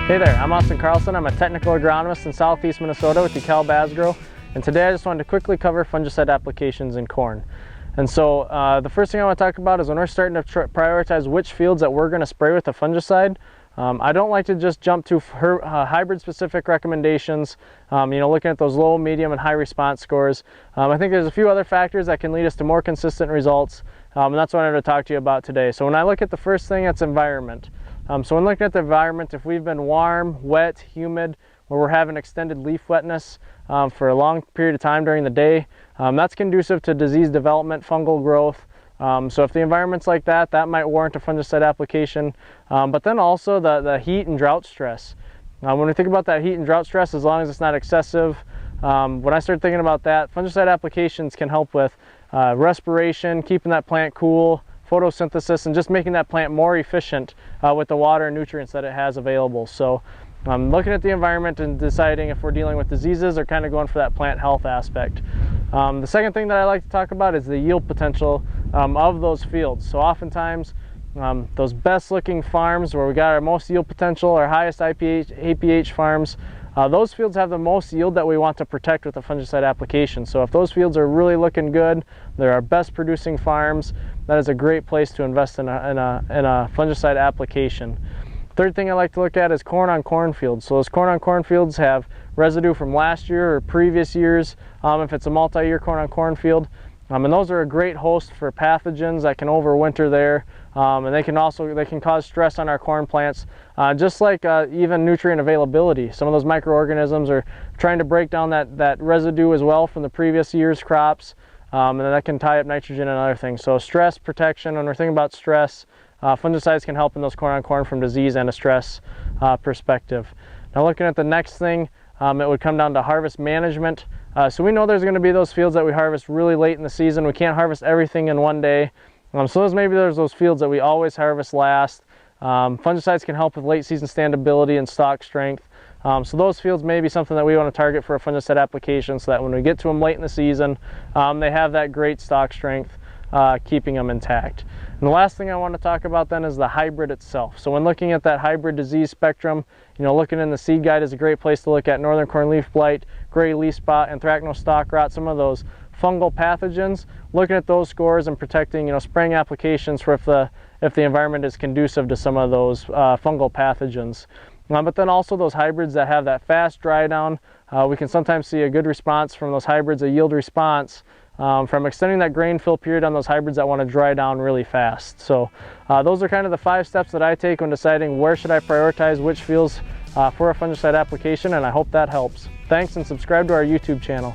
Hey there, I'm Carlson. I'm a technical agronomist in southeast Minnesota with DEKALB Asgrow, and today I just wanted to quickly cover fungicide applications in corn. And so the first thing I want to talk about is when we're starting to prioritize which fields that we're going to spray with a fungicide. I don't like to just jump to hybrid specific recommendations, looking at those low, medium, and high response scores. I think there's a few other factors that can lead us to more consistent results, and that's what I wanted to talk to you about today. So when I look at the first thing, that's environment. So when looking at the environment, if we've been warm, wet, humid, where we're having extended leaf wetness for a long period of time during the day, that's conducive to disease development, fungal growth. So if the environment's like that, that might warrant a fungicide application. But then also the heat and drought stress. When we think about that heat and drought stress, as long as it's not excessive, when I start thinking about that, fungicide applications can help with respiration, keeping that plant cool, photosynthesis, and just making that plant more efficient with the water and nutrients that it has available. So looking at the environment and deciding if we're dealing with diseases or kind of going for that plant health aspect. The second thing that I like to talk about is the yield potential of those fields. So oftentimes those best looking farms where we got our most yield potential, our highest APH farms, those fields have the most yield that we want to protect with a fungicide application. So if those fields are really looking good, they're our best producing farms, that is a great place to invest in a fungicide application. Third thing I like to look at is corn on corn fields. So those corn on corn fields have residue from last year or previous years, if it's a multi-year corn on corn field. And those are a great host for pathogens that can overwinter there, and they can cause stress on our corn plants, just like even nutrient availability. Some of those microorganisms are trying to break down that residue as well from the previous year's crops, and then that can tie up nitrogen and other things. So stress protection, when we're thinking about stress, fungicides can help in those corn on corn from disease and a stress perspective. Now looking at the next thing, it would come down to harvest management. So we know there's going to be those fields that we harvest really late in the season. We can't harvest everything in one day. So there's those fields that we always harvest last. Fungicides can help with late season standability and stalk strength. So those fields may be something that we want to target for a fungicide application so that when we get to them late in the season, they have that great stalk strength, keeping them intact. And the last thing I want to talk about then is the hybrid itself. So when looking at that hybrid disease spectrum, looking in the seed guide is a great place to look at northern corn leaf blight, gray leaf spot, anthracnose stalk rot, some of those fungal pathogens. Looking at those scores and protecting, spraying applications for if the environment is conducive to some of those fungal pathogens. But then also those hybrids that have that fast dry down, we can sometimes see a good response from those hybrids, a yield response from extending that grain fill period on those hybrids that want to dry down really fast. So those are kind of the 5 steps that I take when deciding where should I prioritize which fields for a fungicide application, and I hope that helps. Thanks, and subscribe to our YouTube channel.